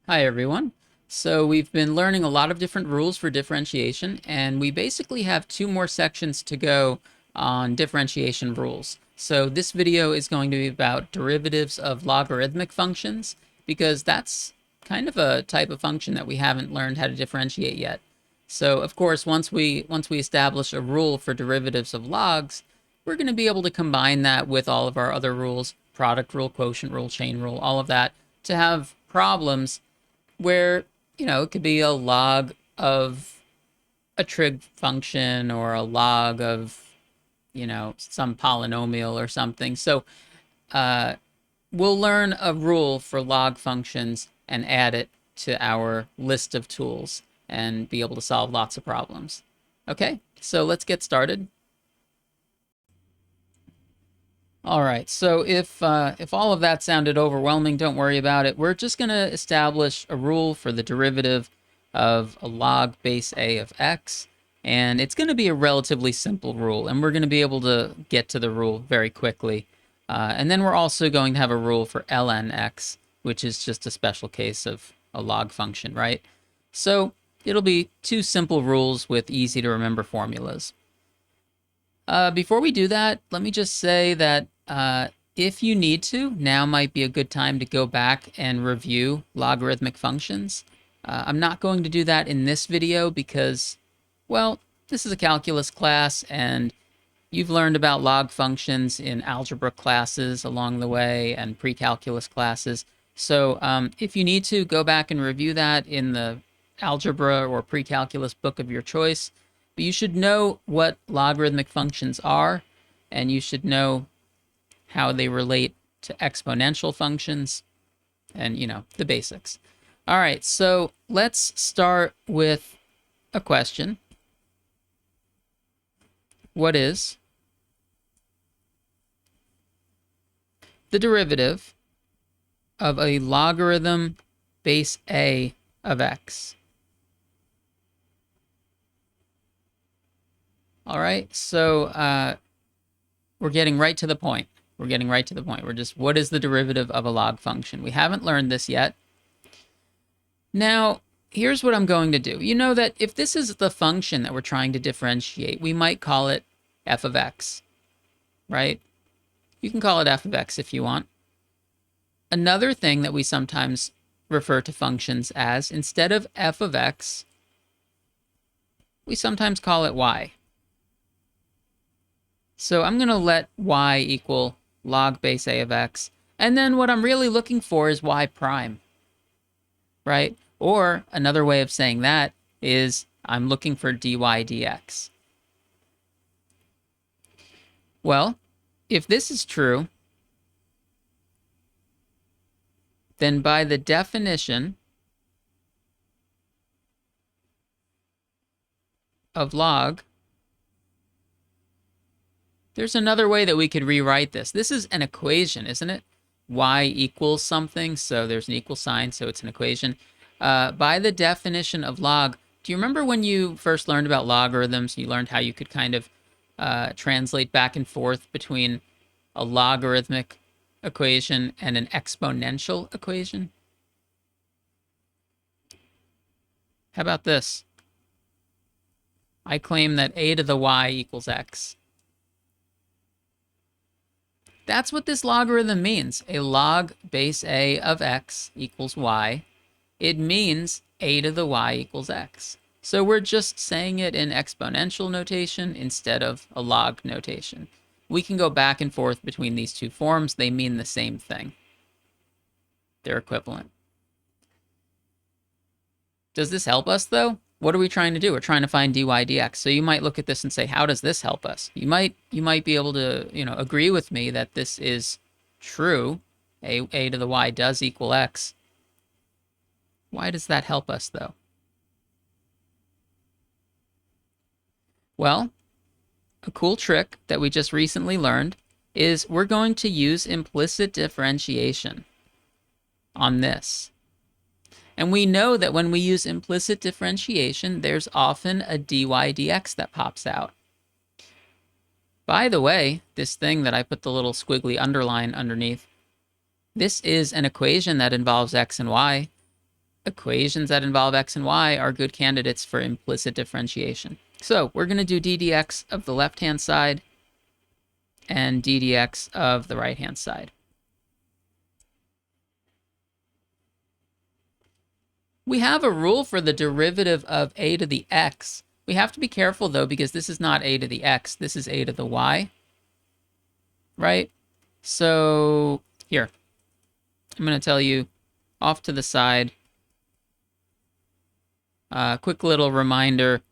Hi everyone. So we've been learning a lot of different rules for differentiation, and we basically have two more sections to go on differentiation rules. So this video is going to be about derivatives of logarithmic functions, because that's kind of a type of function that we haven't learned how to differentiate yet. So of course, once we establish a rule for derivatives of logs, we're going to be able to combine that with all of our other rules, product rule, quotient rule, chain rule, all of that, to have problems where, it could be a log of a trig function or a log of, some polynomial or something. So uh, we'll learn a rule for log functions and add it to our list of tools and be able to solve lots of problems. Okay, so let's get started. All right, so if all of that sounded overwhelming, don't worry about it. We're just going to establish a rule for the derivative of a log base a of x, and it's going to be a relatively simple rule, and we're going to be able to get to the rule very quickly. And then we're also going to have a rule for ln x, which is just a special case of a log function, right? So it'll be two simple rules with easy to remember formulas. Before we do that, let me just say that if you need to, now might be a good time to go back and review logarithmic functions. I'm not going to do that in this video because, well, this is a calculus class and you've learned about log functions in algebra classes along the way and pre-calculus classes. So if you need to, go back and review that in the algebra or pre-calculus book of your choice. But you should know what logarithmic functions are, and you should know how they relate to exponential functions and, the basics. All right, so let's start with a question. What is the derivative of a logarithm base a of x? All right, so we're getting right to the point. We're just, what is the derivative of a log function? We haven't learned this yet. Now, here's what I'm going to do. You know that if this is the function that we're trying to differentiate, we might call it f of x, right? You can call it f of x if you want. Another thing that we sometimes refer to functions as, instead of f of x, we sometimes call it y. So I'm going to let y equal log base a of x. And then what I'm really looking for is y prime, right? Or another way of saying that is I'm looking for dy dx. Well, if this is true, then by the definition of log, there's another way that we could rewrite this. This is an equation, isn't it? Y equals something, so there's an equal sign, so it's an equation. By the definition of log, do you remember when you first learned about logarithms, you learned how you could kind of translate back and forth between a logarithmic equation and an exponential equation? How about this? I claim that a to the y equals x. That's what this logarithm means. A log base a of x equals y. It means a to the y equals x. So we're just saying it in exponential notation instead of a log notation. We can go back and forth between these two forms. They mean the same thing. They're equivalent. Does this help us, though? What are we trying to do? We're trying to find dy dx. So you might look at this and say, how does this help us? You might be able to, agree with me that this is true. A to the y does equal x. Why does that help us, though? Well, a cool trick that we just recently learned is we're going to use implicit differentiation on this. And we know that when we use implicit differentiation, there's often a dy dx that pops out. By the way, this thing that I put the little squiggly underline underneath, this is an equation that involves x and y. equations that involve x and y are good candidates for implicit differentiation. So we're going to do d dx of the left-hand side and d dx of the right-hand side. We have a rule for the derivative of a to the x. We have to be careful, though, because this is not a to the x. This is a to the y, right? So here, I'm going to tell you off to the side. Quick little reminder.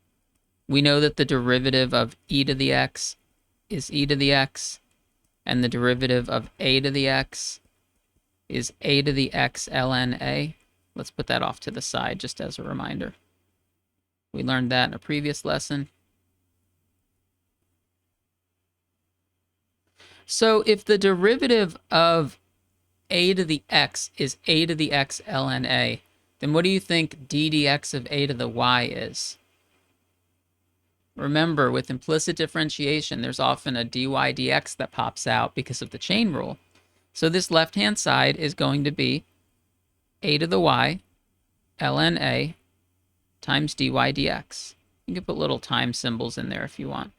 We know that the derivative of e to the x is e to the x, and the derivative of a to the x is a to the x ln a. Let's put that off to the side just as a reminder. We learned that in a previous lesson. So if the derivative of a to the x is a to the x ln a, then what do you think d dx of a to the y is? Remember, with implicit differentiation, there's often a dy dx that pops out because of the chain rule. So this left-hand side is going to be a to the y ln a times dy dx. You can put little time symbols in there if you want.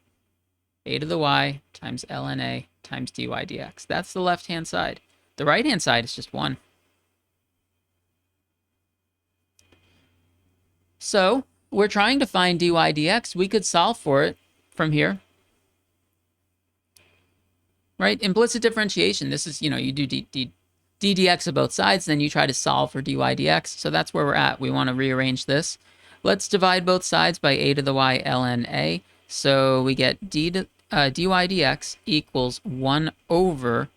A to the y times ln a times dy dx. That's the left-hand side. The right-hand side is just 1. So we're trying to find dy dx. We could solve for it from here. Right? Implicit differentiation. This is, you do d dx of both sides, then you try to solve for dy dx. So that's where we're at. We want to rearrange this. Let's divide both sides by a to the y ln a. So we get dy dx equals 1 over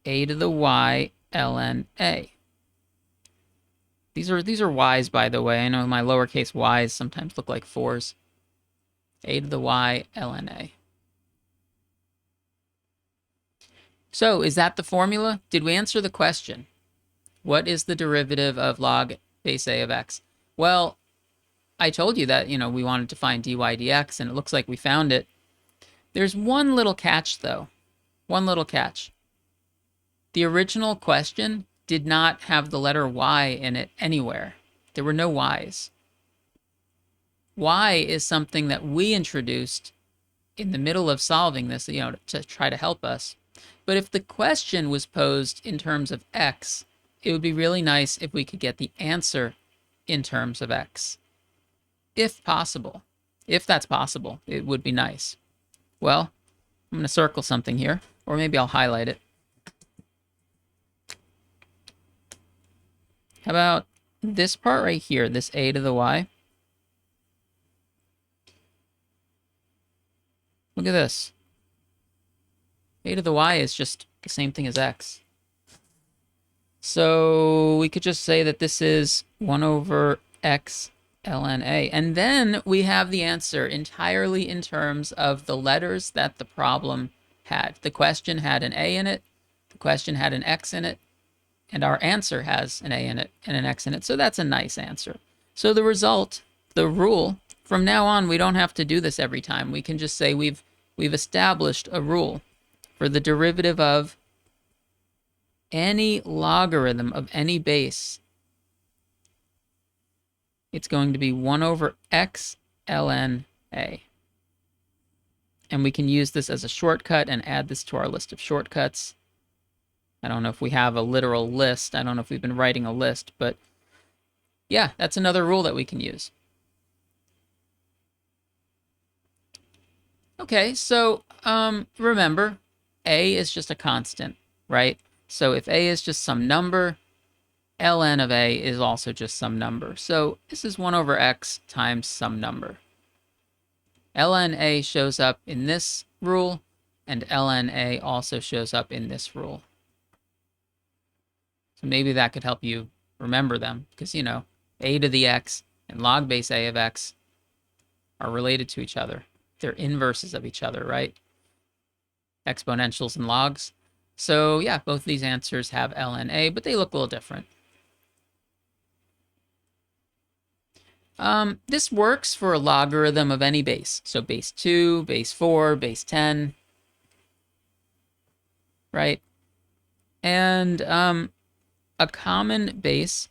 a to the y ln a. These are y's, by the way. I know my lowercase y's sometimes look like 4s. A to the y ln a. So is that the formula? Did we answer the question? What is the derivative of log base a of x? Well, I told you that, we wanted to find dy dx, and it looks like we found it. There's one little catch, though. One little catch. The original question did not have the letter y in it anywhere. There were no y's. Y is something that we introduced in the middle of solving this, to try to help us. But if the question was posed in terms of x, it would be really nice if we could get the answer in terms of x. If possible. If that's possible, it would be nice. Well, I'm going to circle something here, or maybe I'll highlight it. How about this part right here, this a to the y? Look at this. A to the y is just the same thing as x. So we could just say that this is 1 over x ln a. And then we have the answer entirely in terms of the letters that the problem had. The question had an a in it, the question had an x in it, and our answer has an a in it and an x in it. So that's a nice answer. So the result, the rule, from now on, we don't have to do this every time. We can just say we've established a rule for the derivative of any logarithm of any base. It's going to be 1 over x ln a. And we can use this as a shortcut and add this to our list of shortcuts. I don't know if we have a literal list. I don't know if we've been writing a list, but yeah, that's another rule that we can use. Okay, so remember, a is just a constant, right? So if a is just some number, ln of a is also just some number. So this is 1 over x times some number. ln a shows up in this rule, and ln a also shows up in this rule. So maybe that could help you remember them, because, a to the x and log base a of x are related to each other. They're inverses of each other, right? Exponentials and logs. So yeah, both these answers have ln a, but they look a little different. This works for a logarithm of any base. So base 2, base 4, base 10, right? And a common base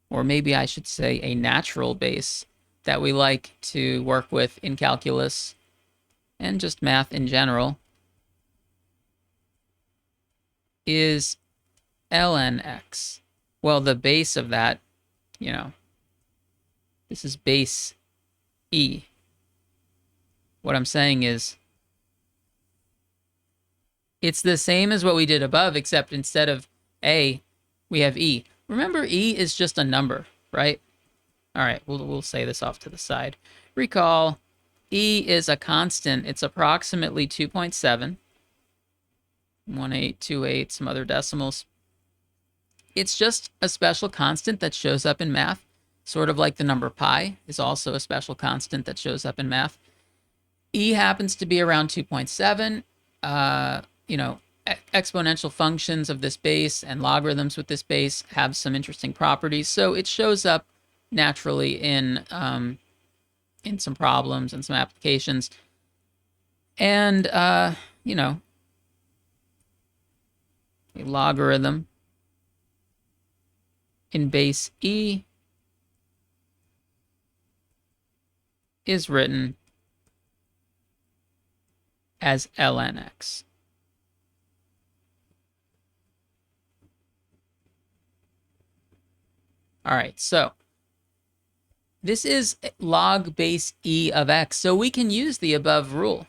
or maybe I should say a natural base that we like to work with in calculus and just math in general, is ln x. Well, the base of that, you know, this is base e. What I'm saying is it's the same as what we did above, except instead of a, we have e. Remember, e is just a number, right? All right, we'll say this off to the side. Recall, e is a constant. It's approximately 2.7, 1828, some other decimals. It's just a special constant that shows up in math, sort of like the number pi is also a special constant that shows up in math. E happens to be around 2.7. Exponential functions of this base and logarithms with this base have some interesting properties, so it shows up naturally in some problems and some applications. And a logarithm in base e is written as ln x. All right, so this is log base e of x, so we can use the above rule.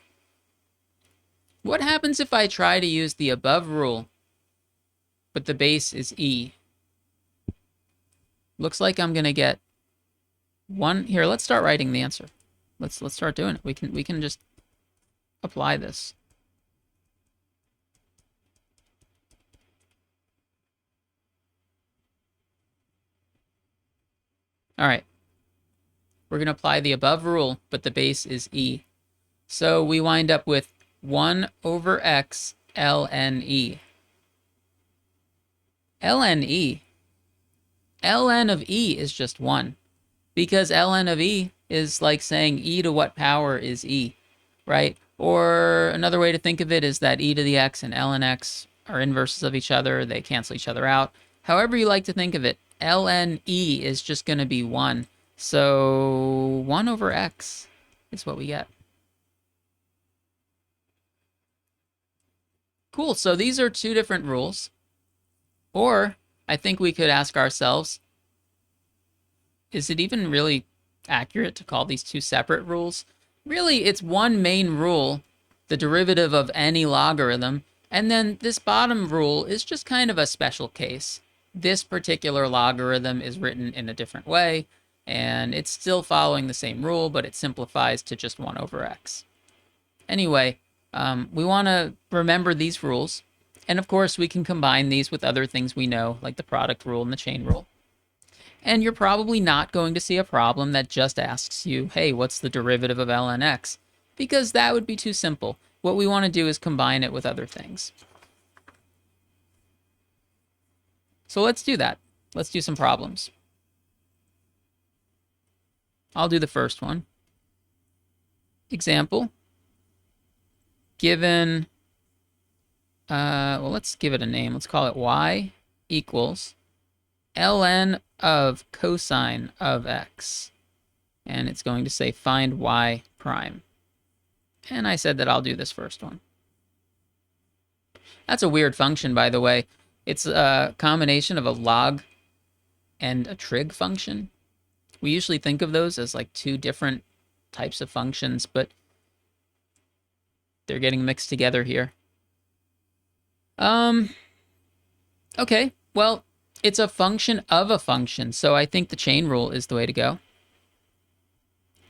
What happens if I try to use the above rule, but the base is e? Looks like I'm going to get 1. Here, let's start writing the answer. Let's start doing it. We can just apply this. All right. We're going to apply the above rule, but the base is e. So we wind up with 1 over x ln e. ln e. ln of e is just 1, because ln of e is like saying e to what power is e, right? Or another way to think of it is that e to the x and ln x are inverses of each other. They cancel each other out. However you like to think of it, ln e is just going to be 1. So 1 over x is what we get. Cool, so these are 2 different rules. Or I think we could ask ourselves, is it even really accurate to call these 2 separate rules? Really, it's one main rule, the derivative of any logarithm, and then this bottom rule is just kind of a special case. This particular logarithm is written in a different way, and it's still following the same rule, but it simplifies to just 1 over x. Anyway, we want to remember these rules, and of course we can combine these with other things we know, like the product rule and the chain rule. And you're probably not going to see a problem that just asks you, hey, what's the derivative of ln x? Because that would be too simple. What we want to do is combine it with other things. So let's do that. Let's do some problems. I'll do the first one. Example. Given, well, let's give it a name. Let's call it y equals ln of cosine of x. And it's going to say find y prime. And I said that I'll do this first one. That's a weird function, by the way. It's a combination of a log and a trig function. We usually think of those as like 2 different types of functions, but they're getting mixed together here. Okay, well, it's a function of a function, so I think the chain rule is the way to go.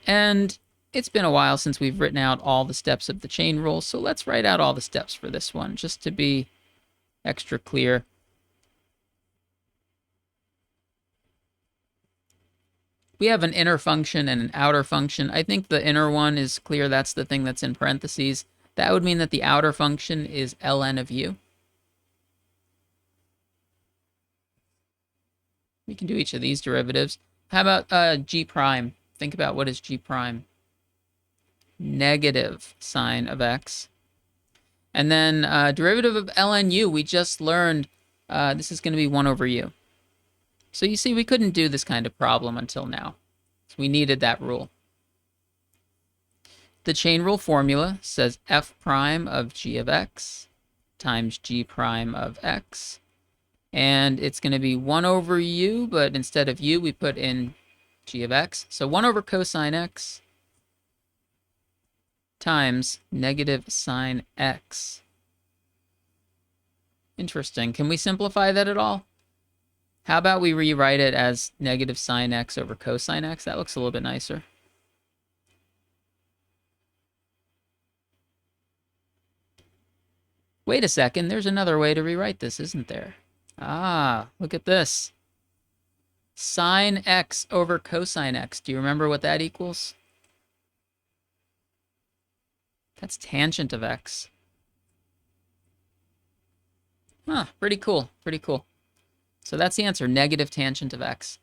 And it's been a while since we've written out all the steps of the chain rule, so let's write out all the steps for this one, just to be extra clear. We have an inner function and an outer function. I think the inner one is clear. That's the thing that's in parentheses. That would mean that the outer function is ln of u. We can do each of these derivatives. How about g prime? Think about what is g prime. Negative sine of x. And then derivative of ln u, we just learned this is going to be 1 over u. So you see, we couldn't do this kind of problem until now. So we needed that rule. The chain rule formula says f prime of g of x times g prime of x. And it's going to be 1 over u, but instead of u, we put in g of x. So 1 over cosine x times negative sine x. Interesting. Can we simplify that at all? How about we rewrite it as negative sine x over cosine x? That looks a little bit nicer. Wait a second, there's another way to rewrite this, isn't there? Ah, look at this. Sine x over cosine x. Do you remember what that equals? That's tangent of x. Huh, pretty cool, pretty cool. So that's the answer, negative tangent of x.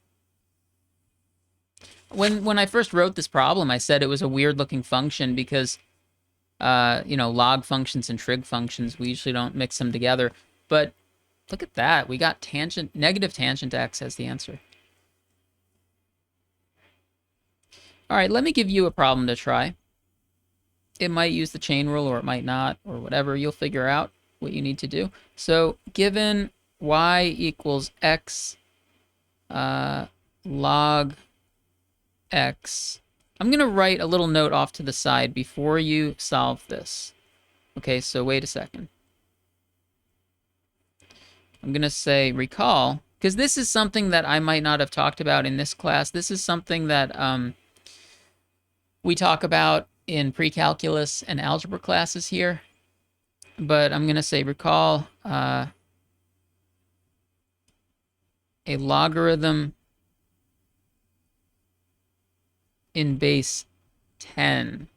When I first wrote this problem, I said it was a weird-looking function because, you know, log functions and trig functions, we usually don't mix them together. But look at that. We got negative tangent x as the answer. All right, let me give you a problem to try. It might use the chain rule or it might not, or whatever. You'll figure out what you need to do. So given y equals x log x, I'm going to write a little note off to the side before you solve this. Okay, so wait a second. I'm going to say recall, because this is something that I might not have talked about in this class. This is something that we talk about in pre-calculus and algebra classes here. But I'm going to say recall a logarithm in base 10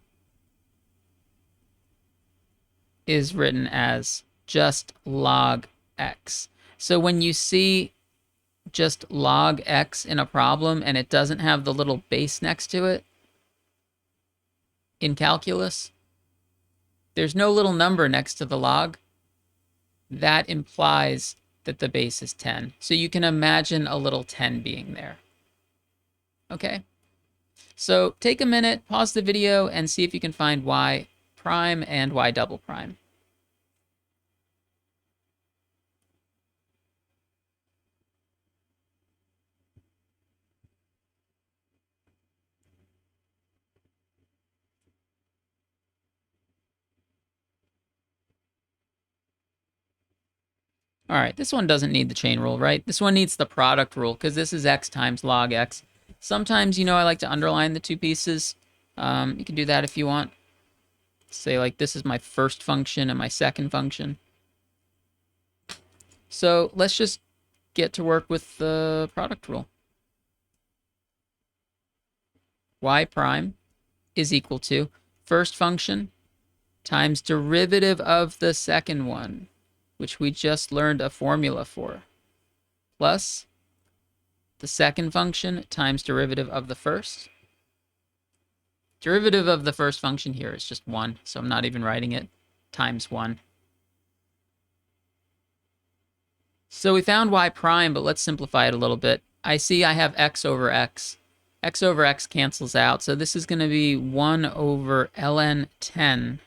is written as just log x. So when you see just log x in a problem and it doesn't have the little base next to it in calculus, there's no little number next to the log, that implies that the base is 10. So you can imagine a little 10 being there. Okay? So take a minute, pause the video, and see if you can find y prime and y double prime. All right, this one doesn't need the chain rule, right? This one needs the product rule because this is x times log x. Sometimes, you know, I like to underline the two pieces. You can do that if you want. Say like this is my first function and my second function. So let's just get to work with the product rule. Y prime is equal to first function times derivative of the second one, which we just learned a formula for, plus the second function times derivative of the first. Derivative of the first function here is just 1, so I'm not even writing it, times 1. So we found y prime, but let's simplify it a little bit. I see I have x over x. X over x cancels out, so this is going to be 1 over ln 10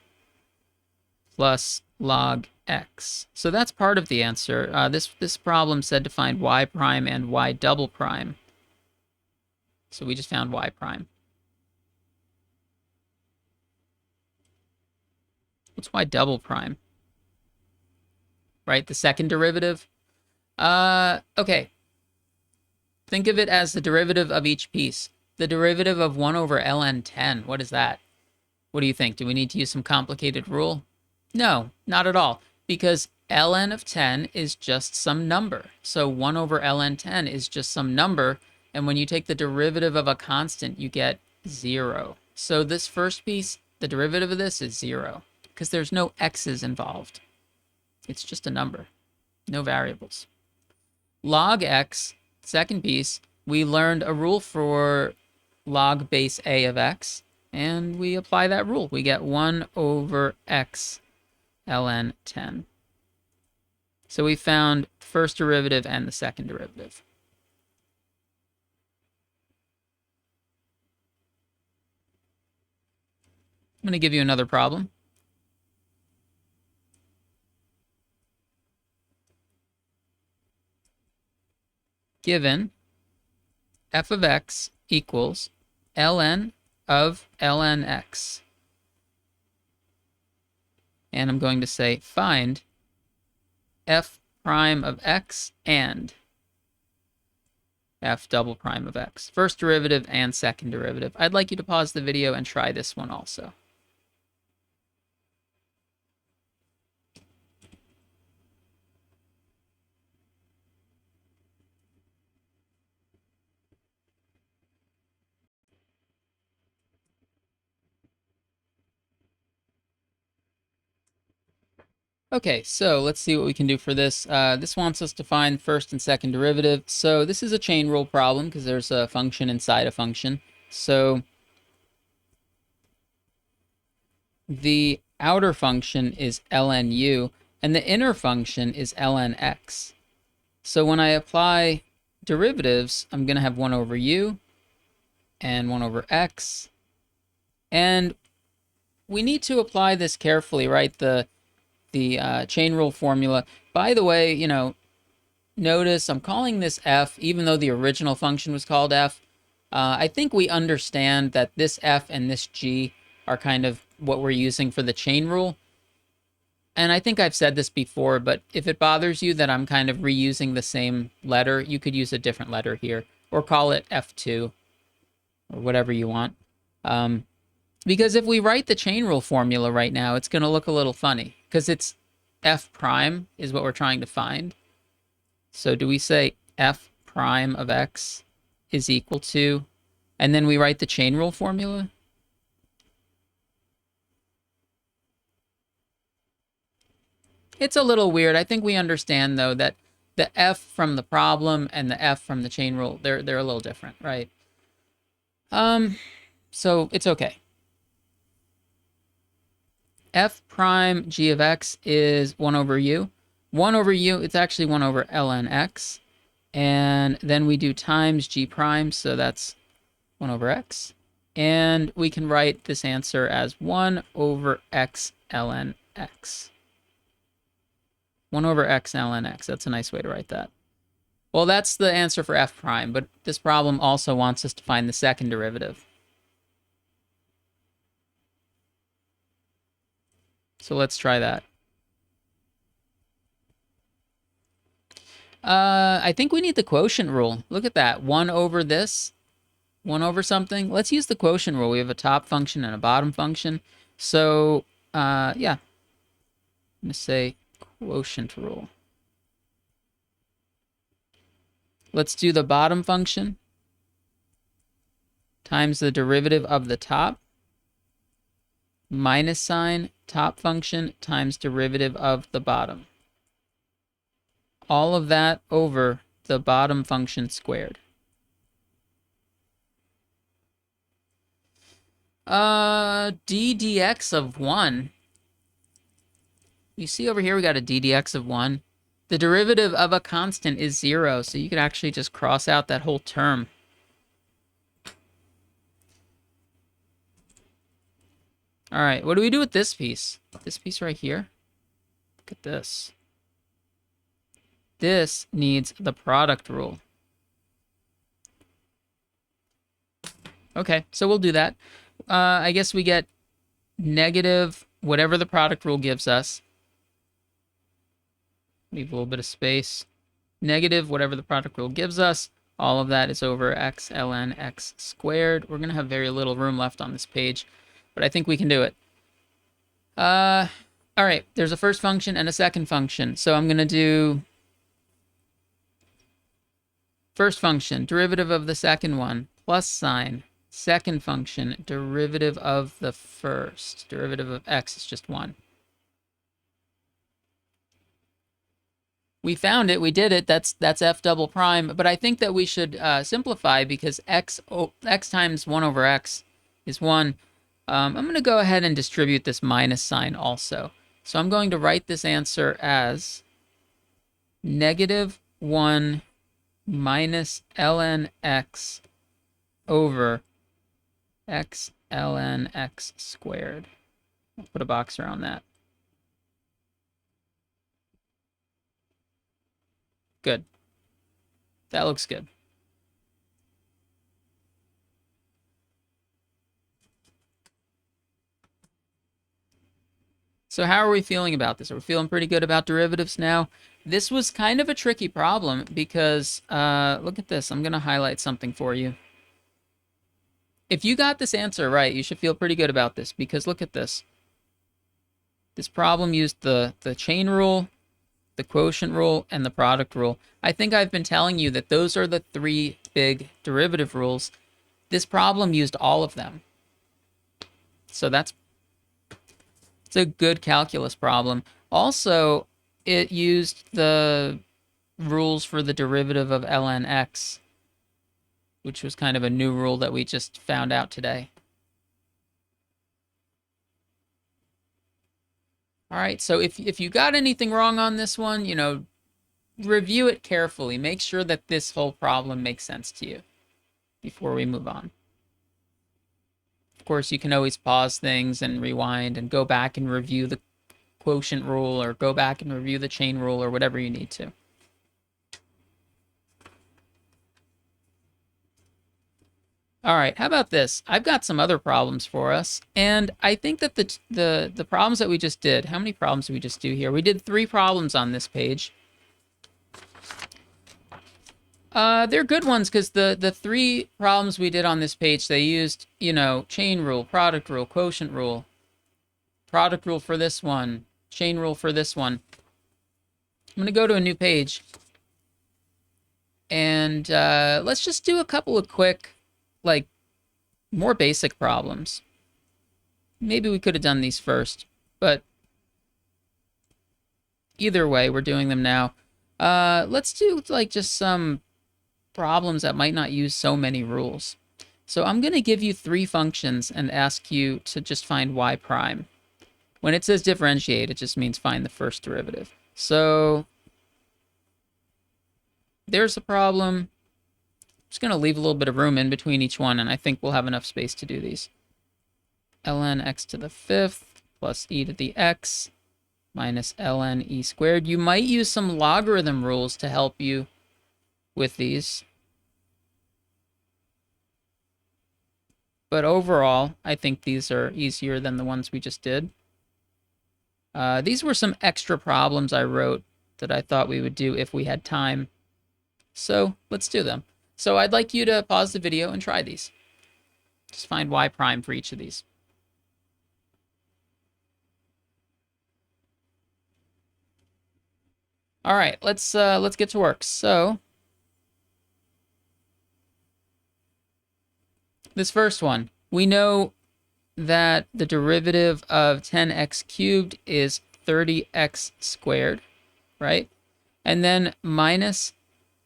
plus log x. So that's part of the answer. This problem said to find y prime and y double prime. So we just found y prime. What's y double prime? Right, the second derivative? Okay. Think of it as the derivative of each piece. The derivative of 1 over ln 10. What is that? What do you think? Do we need to use some complicated rule? No, not at all. Because ln of 10 is just some number. So 1 over ln 10 is just some number. And when you take the derivative of a constant, you get 0. So this first piece, the derivative of this is 0. Because there's no x's involved. It's just a number. No variables. Log x, second piece, we learned a rule for log base a of x. And we apply that rule. We get 1 over x ln 10. So we found the first derivative and the second derivative. I'm going to give you another problem. Given f of x equals ln of ln x. And I'm going to say find f prime of x and f double prime of x. First derivative and second derivative. I'd like you to pause the video and try this one also. Okay, so let's see what we can do for this. This wants us to find first and second derivative. So this is a chain rule problem because there's a function inside a function. So the outer function is ln u, and the inner function is ln x. So when I apply derivatives, I'm going to have 1 over u and 1 over x. And we need to apply this carefully, right? The chain rule formula. By the way, you know, notice I'm calling this f, even though the original function was called f. I think we understand that this f and this g are kind of what we're using for the chain rule. And I think I've said this before, but if it bothers you that I'm kind of reusing the same letter, you could use a different letter here, or call it f2, or whatever you want. Because if we write the chain rule formula right now, it's going to look a little funny, because it's f prime is what we're trying to find. So do we say f prime of x is equal to, and then we write the chain rule formula? It's a little weird. I think we understand, though, that the f from the problem and the f from the chain rule, they're a little different, right? So it's okay. F prime g of x is 1 over u. 1 over u, it's actually 1 over ln x. And then we do times g prime, so that's 1 over x. And we can write this answer as 1 over x ln x. 1 over x ln x. That's a nice way to write that. Well, that's the answer for f prime, but this problem also wants us to find the second derivative. So let's try that. I think we need the quotient rule. Look at that. 1 over this, 1 over something. Let's use the quotient rule. We have a top function and a bottom function. So, yeah. I'm going to say quotient rule. Let's do the bottom function times the derivative of the top minus sign top function times derivative of the bottom. All of that over the bottom function squared. D dx of 1. You see over here we got a d dx of 1. The derivative of a constant is 0, so you could actually just cross out that whole term. All right, what do we do with this piece? This piece right here? Look at this. This needs the product rule. Okay, so we'll do that. I guess we get negative whatever the product rule gives us. Leave a little bit of space. Negative whatever the product rule gives us. All of that is over x ln x squared. We're going to have very little room left on this page, but I think we can do it. All right, there's a first function and a second function. So I'm going to do first function, derivative of the second one, plus sign. Second function, derivative of the first. Derivative of x is just 1. We found it. We did it. That's f double prime. But I think that we should simplify because x times 1 over x is 1. I'm going to go ahead and distribute this minus sign also. So I'm going to write this answer as negative 1 minus ln x over x ln x squared. I'll put a box around that. Good. That looks good. So how are we feeling about this? Are we feeling pretty good about derivatives now? This was kind of a tricky problem because, look at this. I'm going to highlight something for you. If you got this answer right, you should feel pretty good about this because look at this. This problem used the chain rule, the quotient rule, and the product rule. I think I've been telling you that those are the three big derivative rules. This problem used all of them. So it's a good calculus problem. Also, it used the rules for the derivative of ln x, which was kind of a new rule that we just found out today. All right, so if you got anything wrong on this one, you know, review it carefully. Make sure that this whole problem makes sense to you before we move on. Of course, you can always pause things and rewind and go back and review the quotient rule or go back and review the chain rule or whatever you need to. All right, how about this? I've got some other problems for us, and I think that the problems that we just did, how many problems did we just do here? We did 3 problems on this page. They're good ones because the 3 problems we did on this page, they used, you know, chain rule, product rule, quotient rule, product rule for this one, chain rule for this one. I'm going to go to a new page, and let's just do a couple of quick, like, more basic problems. Maybe we could have done these first, but either way, we're doing them now. Let's do, like, just some problems that might not use so many rules. So I'm going to give you 3 functions and ask you to just find y prime. When it says differentiate, it just means find the first derivative. So there's a problem. Just going to leave a little bit of room in between each one, and I think we'll have enough space to do these. ln x to the 5th plus e to the x minus ln e squared. You might use some logarithm rules to help you with these. But overall, I think these are easier than the ones we just did. These were some extra problems I wrote that I thought we would do if we had time. So let's do them. So I'd like you to pause the video and try these. Just find y prime for each of these. All right, let's get to work. So this first one, we know that the derivative of 10x cubed is 30x squared, right? And then minus,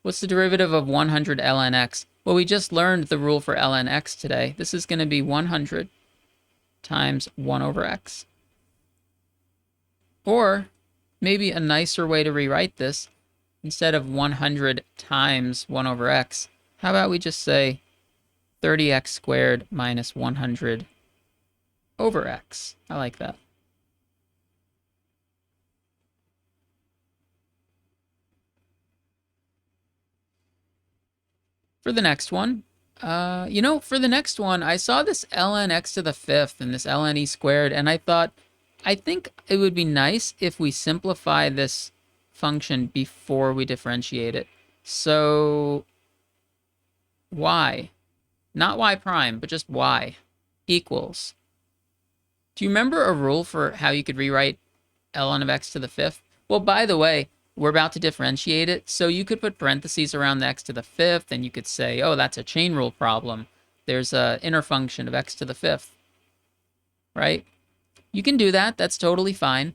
what's the derivative of 100 ln x? Well, we just learned the rule for ln x today. This is going to be 100 times 1 over x. Or maybe a nicer way to rewrite this, instead of 100 times 1 over x, how about we just say 30x squared minus 100 over x. I like that. For the next one, you know, for the next one, I saw this ln x to the 5th and this ln e squared, and I thought, I think it would be nice if we simplify this function before we differentiate it. So y, not y prime, but just y, equals. Do you remember a rule for how you could rewrite ln of x to the 5th? Well, by the way, we're about to differentiate it, so you could put parentheses around the x to the 5th, and you could say, oh, that's a chain rule problem. There's an inner function of x to the 5th, right? You can do that. That's totally fine.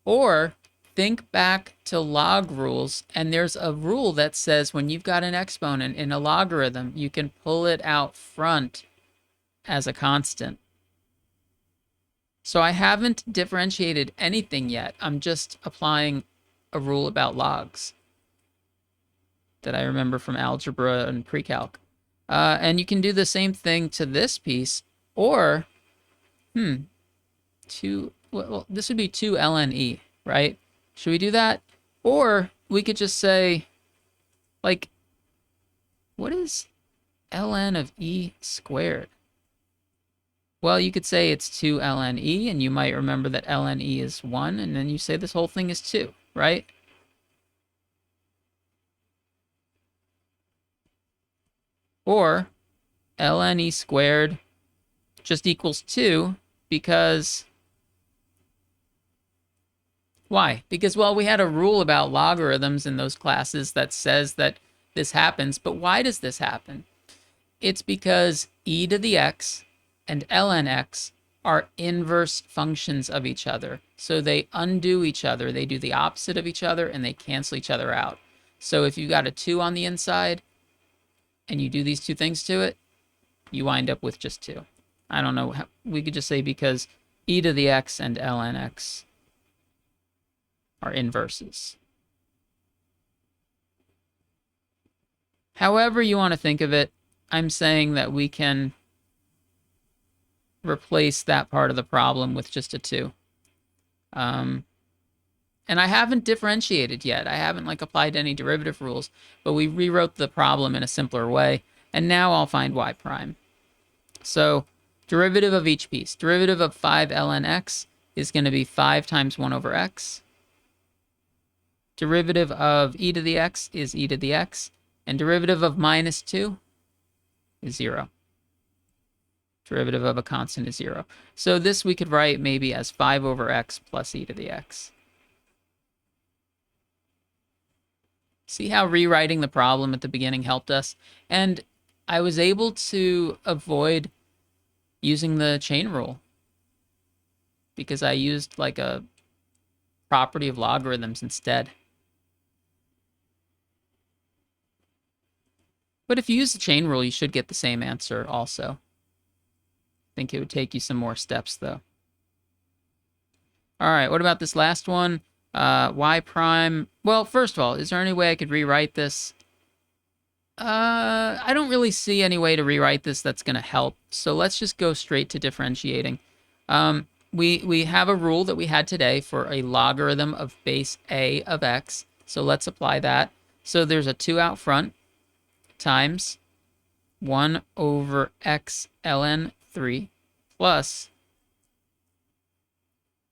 Or think back to log rules, and there's a rule that says when you've got an exponent in a logarithm, you can pull it out front as a constant. So I haven't differentiated anything yet. I'm just applying a rule about logs that I remember from algebra and pre-calc. And you can do the same thing to this piece, or Well, this would be 2 ln e, right? Should we do that? Or we could just say, like, what is ln of e squared? Well, you could say it's 2 ln e, and you might remember that ln e is 1, and then you say this whole thing is 2, right? Or ln e squared just equals 2 because... Why? Because, well, we had a rule about logarithms in those classes that says that this happens, but why does this happen? It's because e to the x and ln x are inverse functions of each other. So they undo each other. They do the opposite of each other, and they cancel each other out. So if you got a 2 on the inside, and you do these two things to it, you wind up with just 2. I don't know. We could just say because e to the x and ln x are inverses. However you want to think of it, I'm saying that we can replace that part of the problem with just a 2. And I haven't differentiated yet. I haven't applied any derivative rules, but we rewrote the problem in a simpler way. And now I'll find y prime. So derivative of each piece. Derivative of 5 ln x is going to be 5 times 1 over x. Derivative of e to the x is e to the x. And derivative of minus 2 is 0. Derivative of a constant is 0. So this we could write maybe as 5 over x plus e to the x. See how rewriting the problem at the beginning helped us? And I was able to avoid using the chain rule because I used a property of logarithms instead. But if you use the chain rule, you should get the same answer also. I think it would take you some more steps, though. All right, what about this last one? Y prime. Well, first of all, is there any way I could rewrite this? I don't really see any way to rewrite this that's going to help. So let's just go straight to differentiating. We have a rule that we had today for a logarithm of base a of x. So let's apply that. So there's a 2 out front times 1 over x ln 3 plus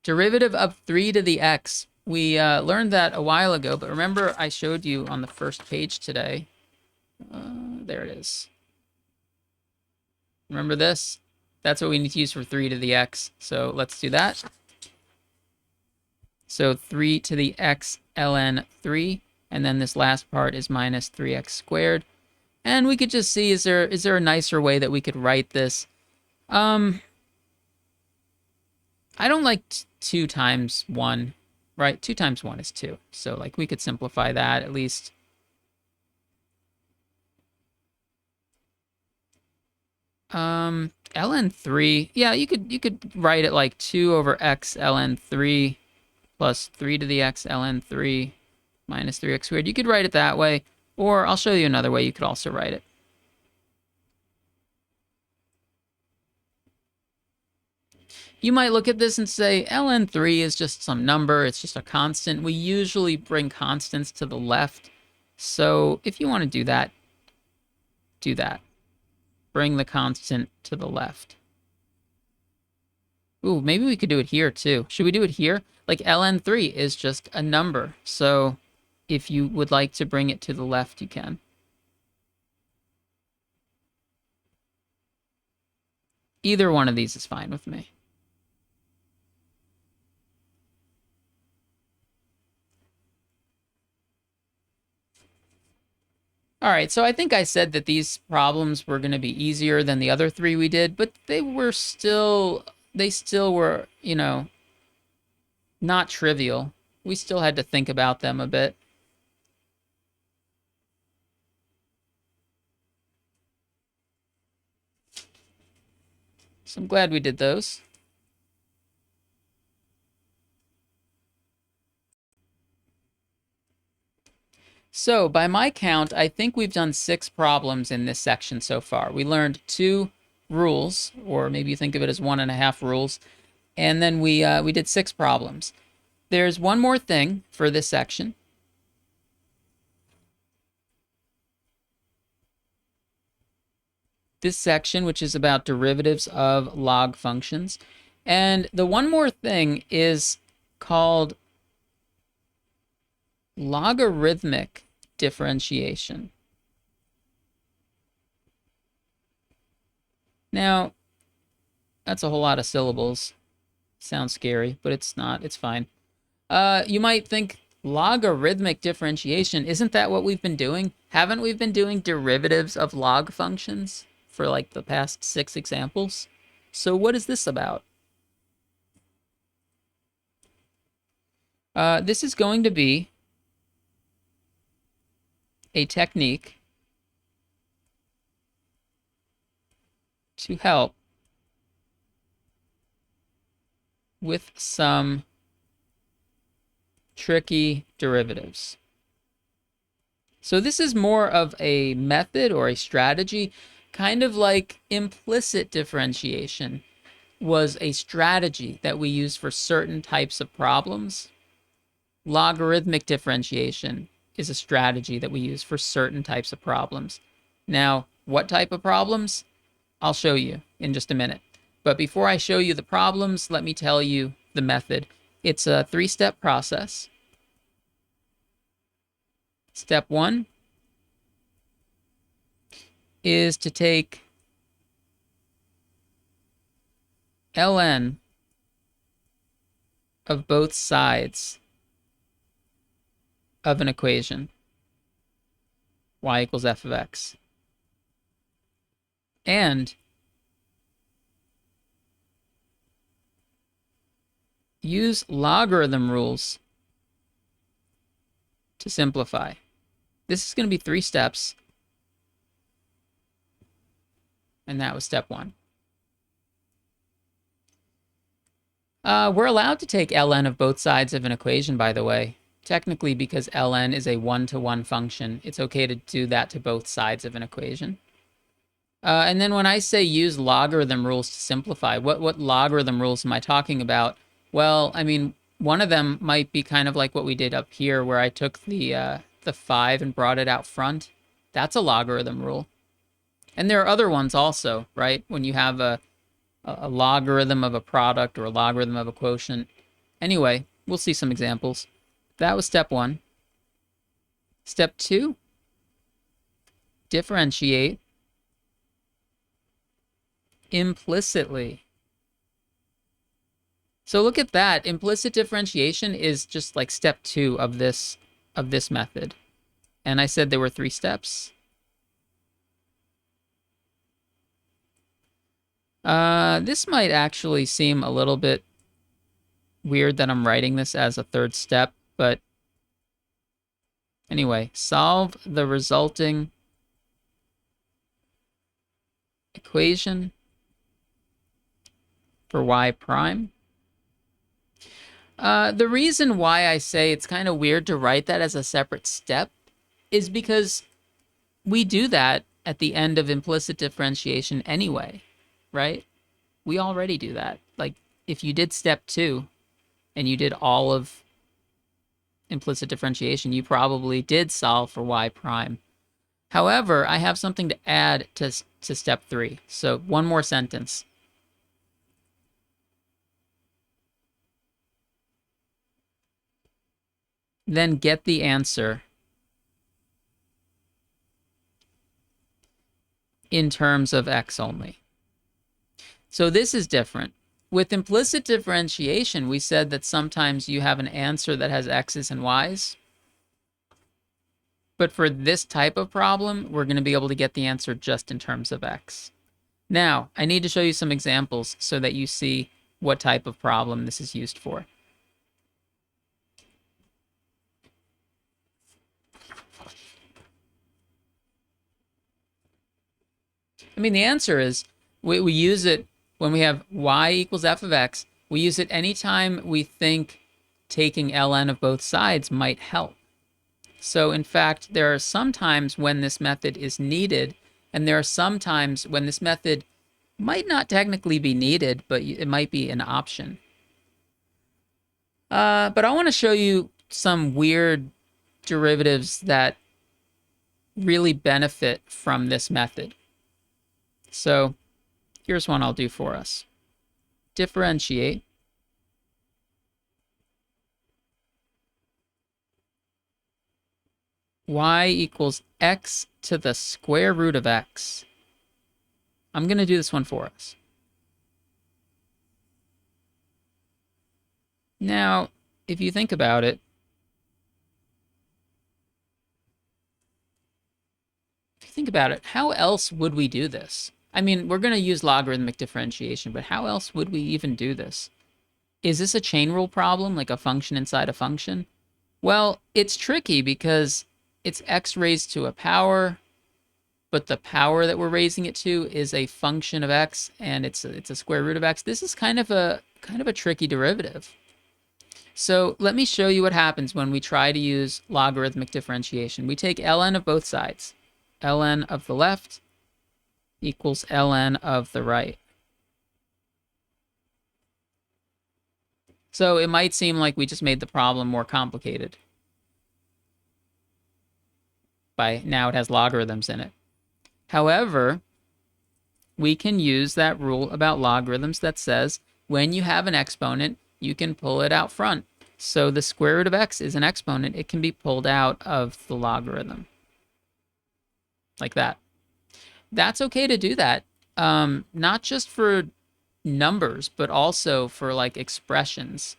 derivative of 3 to the x. We learned that a while ago, but remember I showed you on the first page today. There it is. Remember this? That's what we need to use for 3 to the x. So let's do that. So 3 to the x ln 3, and then this last part is minus 3x squared. And we could just see, is there a nicer way that we could write this? I don't like 2 times 1, right? 2 times 1 is 2. So we could simplify that at least. Ln 3, yeah, you could write it like 2 over x ln 3 plus 3 to the x ln 3 minus 3x squared. You could write it that way, or I'll show you another way you could also write it. You might look at this and say, ln 3 is just some number, it's just a constant. We usually bring constants to the left. So if you want to do that, do that. Bring the constant to the left. Ooh, maybe we could do it here too. Should we do it here? Ln 3 is just a number. So if you would like to bring it to the left, you can. Either one of these is fine with me. All right, so I think I said that these problems were going to be easier than the other 3 we did, but they still were, not trivial. We still had to think about them a bit. So I'm glad we did those. So by my count, I think we've done 6 problems in this section so far. We learned 2 rules, or maybe you think of it as 1.5 rules, and then we did 6 problems. There's one more thing for this section. This section, which is about derivatives of log functions. And the one more thing is called logarithmic differentiation. Now, that's a whole lot of syllables. Sounds scary, but it's not. It's fine. You might think, logarithmic differentiation, isn't that what we've been doing? Haven't we been doing derivatives of log functions for like the past 6 examples? So what is this about? This is going to be a technique to help with some tricky derivatives. So this is more of a method or a strategy, kind of like implicit differentiation was a strategy that we use for certain types of problems. Logarithmic differentiation is a strategy that we use for certain types of problems. Now, what type of problems? I'll show you in just a minute. But before I show you the problems, let me tell you the method. It's a 3-step process. Step 1 is to take ln of both sides of an equation, y equals f of x, and use logarithm rules to simplify. This is going to be 3 steps, and that was step 1. We're allowed to take ln of both sides of an equation, by the way. Technically, because ln is a 1-to-1 function, it's okay to do that to both sides of an equation. And then when I say use logarithm rules to simplify, what logarithm rules am I talking about? Well, I mean, one of them might be kind of like what we did up here, where I took the 5 and brought it out front. That's a logarithm rule. And there are other ones also, right? When you have a logarithm of a product or a logarithm of a quotient. Anyway, we'll see some examples. That was step 1. Step 2, differentiate implicitly. So look at that. Implicit differentiation is just like step 2 of this method. And I said there were 3 steps. This might actually seem a little bit weird that I'm writing this as a 3rd step, but anyway, solve the resulting equation for y prime. The reason why I say it's kind of weird to write that as a separate step is because we do that at the end of implicit differentiation anyway, right? We already do that. Like, if you did step 2 and you did all of implicit differentiation, you probably did solve for y prime. However, I have something to add to step 3. So one more sentence. Then get the answer in terms of x only. So this is different. With implicit differentiation, we said that sometimes you have an answer that has x's and y's. But for this type of problem, we're going to be able to get the answer just in terms of x. Now, I need to show you some examples so that you see what type of problem this is used for. I mean, the answer is we use it when we have y equals f of x. We use it anytime we think taking ln of both sides might help. So in fact, there are some times when this method is needed, and there are some times when this method Might not technically be needed, but it might be an option. But I want to show you some weird derivatives that really benefit from this method. So here's one I'll do for us. Differentiate y equals x to the square root of x. I'm going to do this one for us. Now, if you think about it, how else would we do this? I mean, we're going to use logarithmic differentiation, but how else would we even do this? Is this a chain rule problem, like a function inside a function? Well, it's tricky because it's x raised to a power, but the power that we're raising it to is a function of x, and it's a square root of x. This is kind of a tricky derivative. So let me show you what happens when we try to use logarithmic differentiation. We take ln of both sides. ln of the left equals ln of the right. So it might seem like we just made the problem more complicated. By now it has logarithms in it. However, we can use that rule about logarithms that says when you have an exponent, you can pull it out front. So the square root of x is an exponent. It can be pulled out of the logarithm. Like that. That's okay to do that. Not just for numbers, but also for like expressions.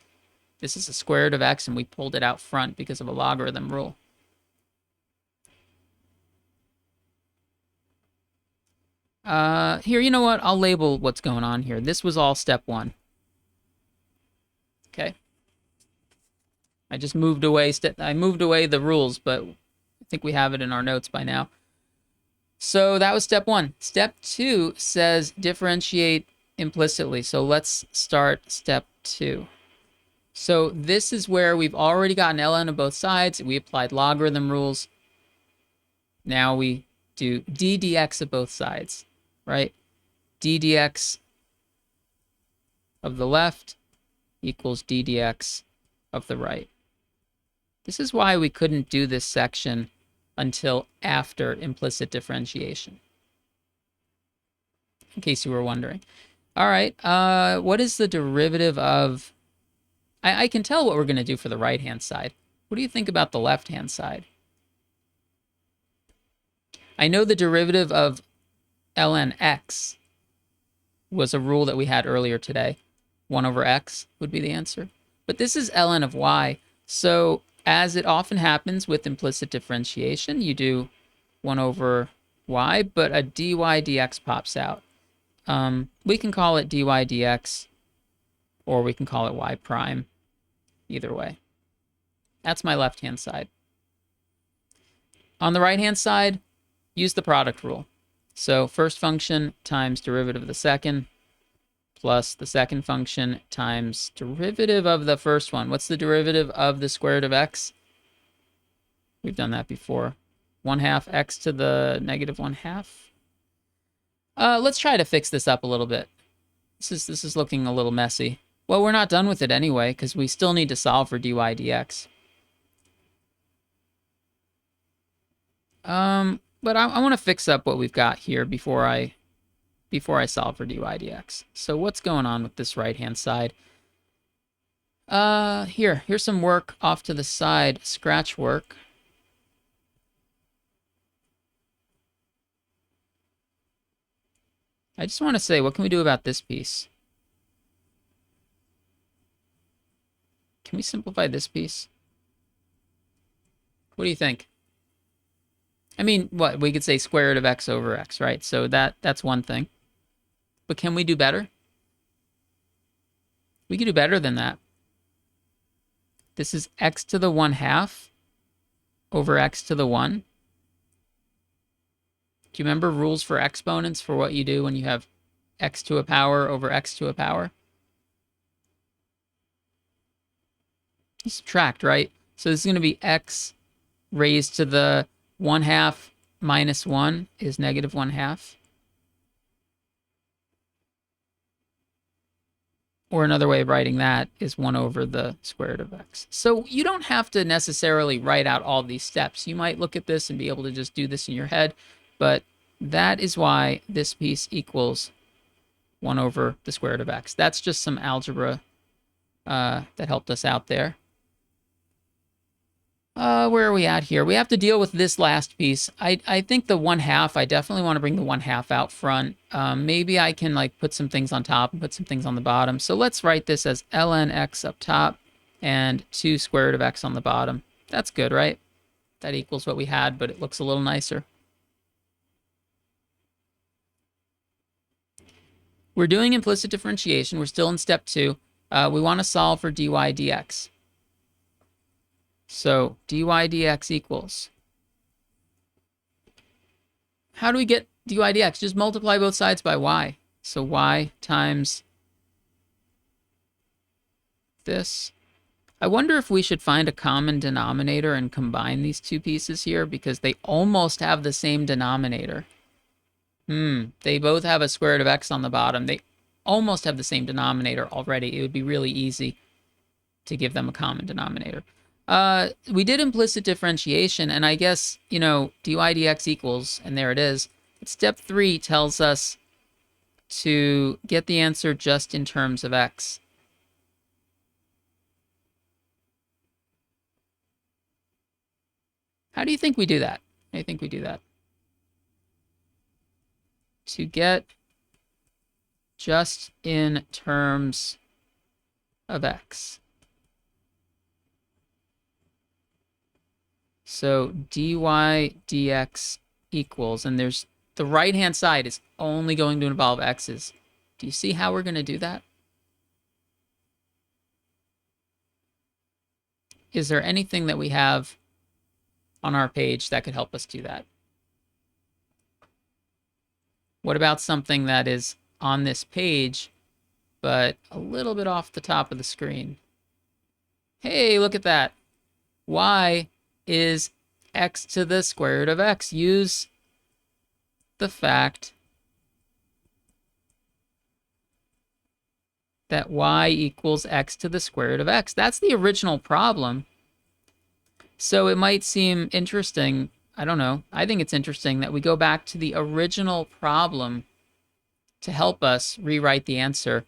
This is a square root of x and we pulled it out front because of a logarithm rule. Here, you know what? I'll label what's going on here. This was all step 1. Okay. I just moved away the rules, but I think we have it in our notes by now. So that was step 1. Step 2 says differentiate implicitly. So let's start step 2. So this is where we've already gotten ln on both sides. We applied logarithm rules. Now we do d dx of both sides, right? d dx of the left equals d dx of the right. This is why we couldn't do this section until after implicit differentiation, in case you were wondering. All right, what is the derivative of... I can tell what we're going to do for the right-hand side. What do you think about the left-hand side? I know the derivative of ln x was a rule that we had earlier today. 1 over x would be the answer. But this is ln of y, so as it often happens with implicit differentiation, you do 1 over y, but a dy dx pops out. We can call it dy dx, or we can call it y prime. Either way. That's my left-hand side. On the right-hand side, use the product rule. So first function times derivative of the second, plus the second function times derivative of the first one. What's the derivative of the square root of x? We've done that before. 1/2 x to the negative 1/2. Let's try to fix this up a little bit. This is looking a little messy. Well, we're not done with it anyway, because we still need to solve for dy dx. But I want to fix up what we've got here before I solve for dy dx. So what's going on with this right-hand side? Here's some work off to the side, scratch work. I just want to say, what can we do about this piece? Can we simplify this piece? What do you think? I mean, what? We could say square root of x over x, right? So that's one thing. But can we do better? We can do better than that. This is x to the 1/2 over x to the 1. Do you remember rules for exponents for what you do when you have x to a power over x to a power? You subtract, right? So this is going to be x raised to the 1/2 minus 1 is negative 1/2. Or another way of writing that is 1 over the square root of x. So you don't have to necessarily write out all these steps. You might look at this and be able to just do this in your head, but that is why this piece equals 1 over the square root of x. That's just some algebra that helped us out there. Where are we at here? We have to deal with this last piece. I think the 1/2, I definitely want to bring the 1/2 out front. Maybe I can like put some things on top and put some things on the bottom. So let's write this as ln x up top and 2 square root of x on the bottom. That's good, right? That equals what we had, but it looks a little nicer. We're doing implicit differentiation. We're still in step 2. We want to solve for dy dx. So dy dx equals. How do we get dy dx? Just multiply both sides by y. So y times this. I wonder if we should find a common denominator and combine these two pieces here because they almost have the same denominator. They both have a square root of x on the bottom. They almost have the same denominator already. It would be really easy to give them a common denominator. We did implicit differentiation, and I guess, you know, dy dx equals, and there it is. But step 3 tells us to get the answer just in terms of x. How do you think we do that? How do you think we do that? To get just in terms of x. So dy dx equals, and there's the right-hand side is only going to involve x's. Do you see how we're going to do that? Is there anything that we have on our page that could help us do that? What about something that is on this page, but a little bit off the top of the screen? Hey, look at that. Y is x to the square root of x. Use the fact that y equals x to the square root of x. That's the original problem. So it might seem interesting. I don't know. I think it's interesting that we go back to the original problem to help us rewrite the answer.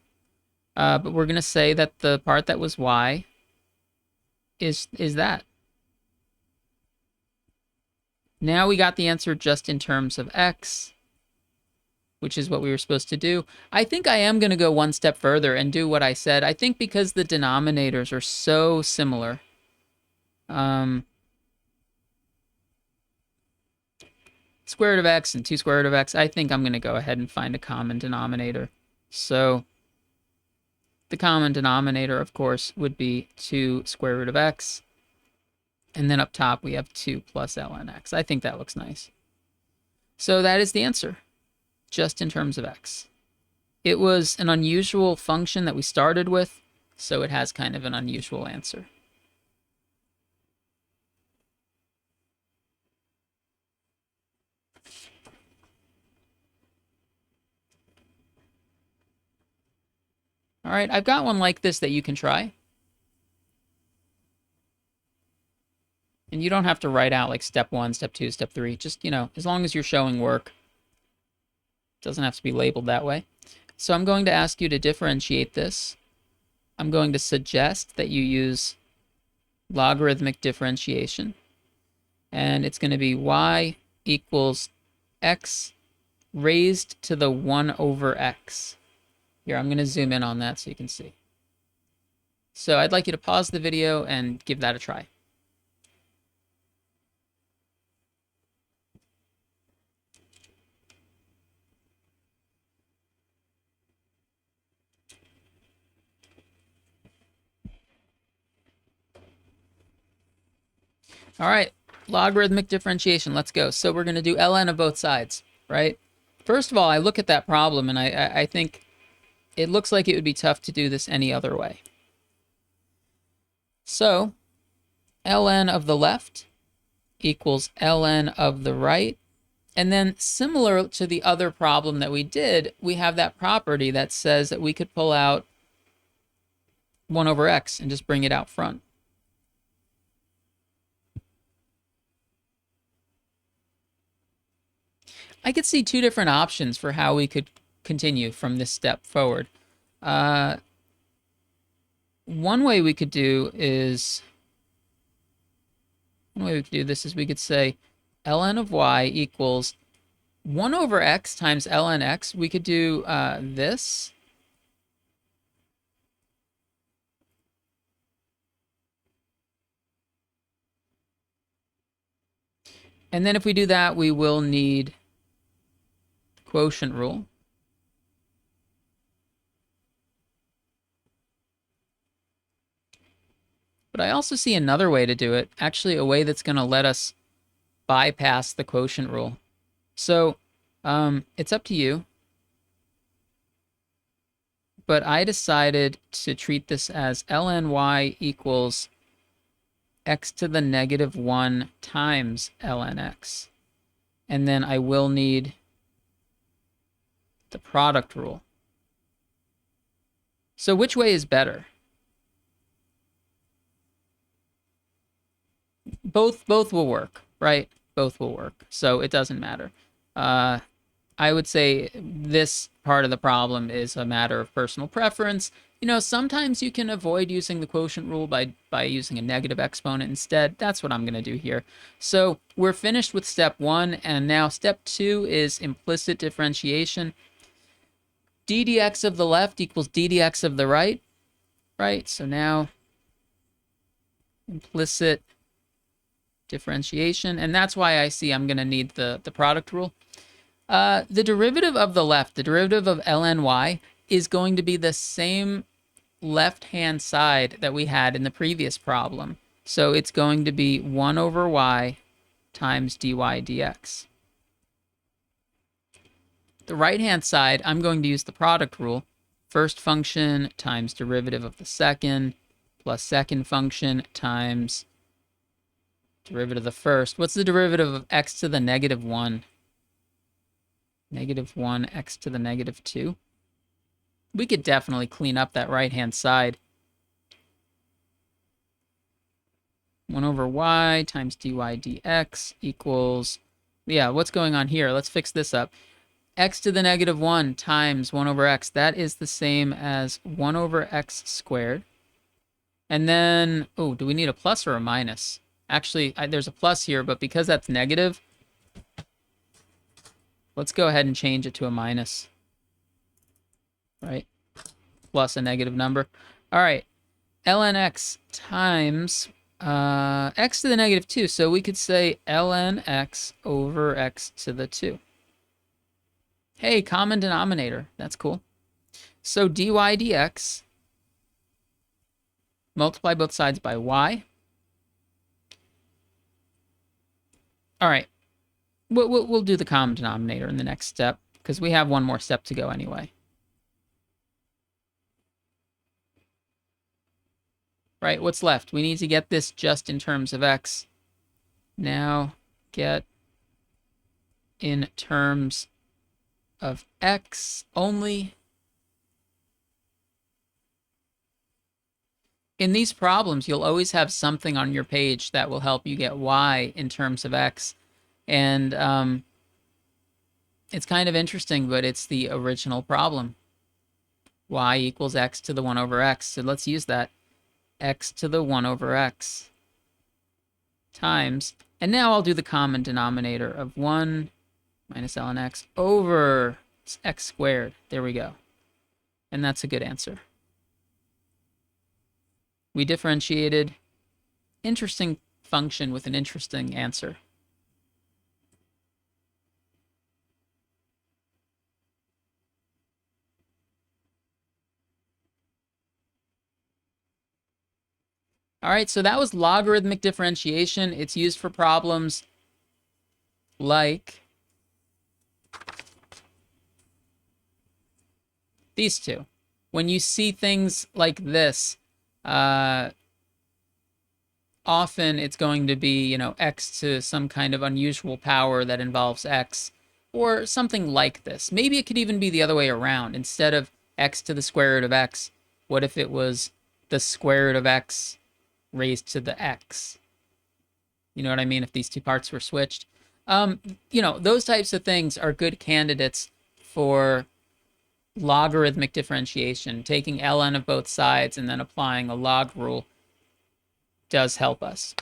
But we're going to say that the part that was y is that. Now we got the answer just in terms of x, which is what we were supposed to do. I think I am going to go one step further and do what I said. I think because the denominators are so similar, square root of x and 2 square root of x, I think I'm going to go ahead and find a common denominator. So the common denominator, of course, would be 2 square root of x. And then up top, we have 2 plus ln x. I think that looks nice. So that is the answer, just in terms of x. It was an unusual function that we started with, so it has kind of an unusual answer. All right, I've got one like this that you can try. And you don't have to write out like step 1, step 2, step 3. Just, you know, as long as you're showing work. It doesn't have to be labeled that way. So I'm going to ask you to differentiate this. I'm going to suggest that you use logarithmic differentiation. And it's going to be y equals x raised to the 1 over x. Here, I'm going to zoom in on that so you can see. So I'd like you to pause the video and give that a try. All right, logarithmic differentiation, let's go. So we're going to do ln of both sides, right? First of all, I look at that problem and I think it looks like it would be tough to do this any other way. So ln of the left equals ln of the right. And then similar to the other problem that we did, we have that property that says that we could pull out 1 over x and just bring it out front. I could see two different options for how we could continue from this step forward. One way we could do this is we could say ln of y equals 1 over x times ln x. We could do this. And then if we do that, we will need the quotient rule. But I also see another way to do it, actually a way that's going to let us bypass the quotient rule. So it's up to you. But I decided to treat this as ln y equals x to the negative 1 times ln x. And then I will need the product rule. So which way is better? Both will work, right? Both will work. So it doesn't matter. I would say this part of the problem is a matter of personal preference. You know, sometimes you can avoid using the quotient rule by using a negative exponent instead. That's what I'm going to do here. So we're finished with step 1, and now step 2 is implicit differentiation. d dx of the left equals d dx of the right, right? So now implicit differentiation, and that's why I see I'm going to need the product rule. The derivative of the left, the derivative of ln y, is going to be the same left-hand side that we had in the previous problem. So it's going to be 1 over y times dy dx. The right-hand side, I'm going to use the product rule. First function times derivative of the second plus second function times derivative of the first. What's the derivative of x to the negative 1? Negative 1 x to the negative 2. We could definitely clean up that right-hand side. 1 over y times dy dx equals, yeah, what's going on here? Let's fix this up. X to the negative 1 times 1 over x. That is the same as 1 over x squared. And then, oh, do we need a plus or a minus? Actually, there's a plus here, but because that's negative, let's go ahead and change it to a minus. Right? Plus a negative number. All right. ln x times x to the negative 2. So we could say ln x over x to the 2. Hey, common denominator. That's cool. So dy dx, multiply both sides by y. All right. We'll do the common denominator in the next step, because we have one more step to go anyway. Right, what's left? We need to get this just in terms of x. Now get in terms of x only. In these problems, you'll always have something on your page that will help you get y in terms of x. And it's kind of interesting, but it's the original problem. Y equals x to the 1 over x. So let's use that. X to the 1 over x times, and now I'll do the common denominator of 1 minus ln x over x squared. There we go. And that's a good answer. We differentiated. Interesting function with an interesting answer. All right, so that was logarithmic differentiation. It's used for problems like these two. When you see things like this, often it's going to be, you know, x to some kind of unusual power that involves x, or something like this. Maybe it could even be the other way around. Instead of x to the square root of x, what if it was the square root of x raised to the x. You know what I mean? If these two parts were switched. Those types of things are good candidates for logarithmic differentiation. Taking ln of both sides and then applying a log rule does help us.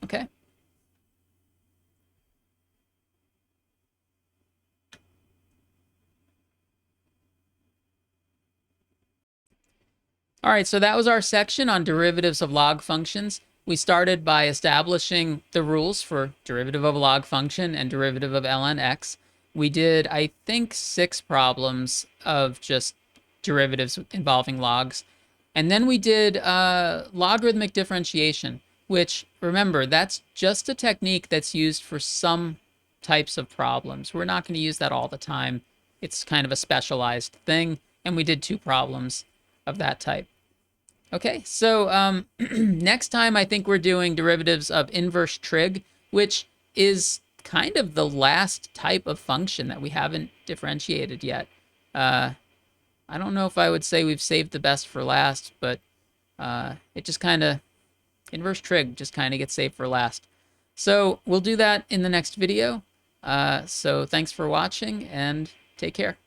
Okay. All right, so that was our section on derivatives of log functions. We started by establishing the rules for derivative of a log function and derivative of ln x. We did, I think, 6 problems of just derivatives involving logs. And then we did logarithmic differentiation, which, remember, that's just a technique that's used for some types of problems. We're not going to use that all the time. It's kind of a specialized thing. And we did 2 problems of that type. Okay, so next time I think we're doing derivatives of inverse trig, which is kind of the last type of function that we haven't differentiated yet. I don't know if I would say we've saved the best for last, but it just kind of, inverse trig just kind of gets saved for last. So we'll do that in the next video. So thanks for watching and take care.